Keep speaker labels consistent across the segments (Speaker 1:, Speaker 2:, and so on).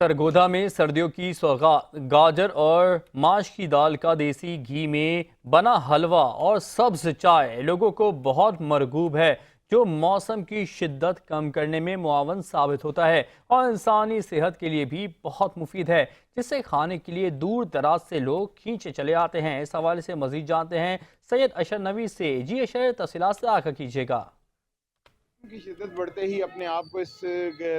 Speaker 1: सरगोधा में सर्दियों की सौगात गाजर और माश की दाल का देसी घी में बना हलवा और सब्ज चाय लोगों को बहुत मरगूब है, जो मौसम की शिद्दत कम करने में मुआवन साबित होता है और इंसानी सेहत के लिए भी बहुत मुफीद है, जिसे खाने के लिए दूर दराज से लोग खींचे चले आते हैं। इस हवाले से मजीद जानते हैं सैयद अशर नवी से। जी अशर, तफसीलात से आगाह कीजिएगा।
Speaker 2: की शिद्दत बढ़ते ही अपने आप को इस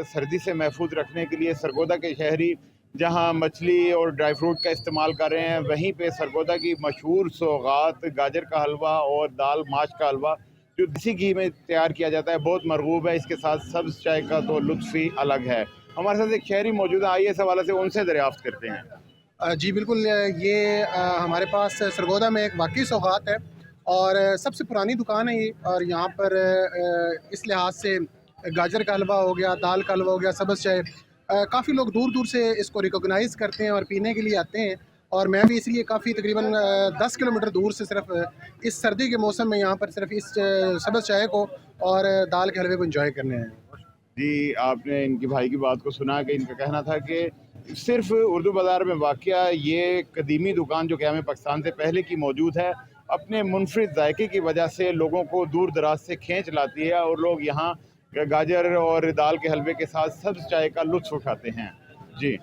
Speaker 2: सर्दी से महफूज रखने के लिए सरगोधा के शहरी जहां मछली और ड्राई फ्रूट का इस्तेमाल कर रहे हैं, वहीं पे सरगोधा की मशहूर सौगात गाजर का हलवा और दाल माश का हलवा जो देसी घी में तैयार किया जाता है बहुत मरगूब है। इसके साथ सब्ज़ चाय का तो लुत्फ़ ही अलग है। हमारे साथ एक शहरी मौजूद है, आइए इस हवाले से उनसे दरियाफ्त करते हैं।
Speaker 3: जी बिल्कुल, ये हमारे पास सरगोधा में एक वाकई सौगात है और सबसे पुरानी दुकान है ये। और यहाँ पर इस लिहाज से गाजर का हलवा हो गया, दाल का हलवा हो गया, सब्ज़ चाय, काफ़ी लोग दूर दूर से इसको रिकॉग्नाइज़ करते हैं और पीने के लिए आते हैं। और मैं भी इसलिए काफ़ी तकरीबन 10 किलोमीटर दूर से सिर्फ इस सर्दी के मौसम में यहाँ पर सिर्फ इस सब्ज़ चाय को और दाल के हलवे को एंजॉय करने हैं।
Speaker 2: जी, आपने इनके भाई की बात को सुना कि इनका कहना था कि सिर्फ उर्दू बाज़ार में वाक़या ये कदीमी दुकान जो क़याम पाकिस्तान से पहले की मौजूद है, अपने मुनफरिद जायके की वजह से लोगों को दूर दराज से खींच लाती है और लोग यहाँ गाजर और दाल के हलवे के साथ सब्ज़ चाय का लुत्फ़ उठाते हैं। जी।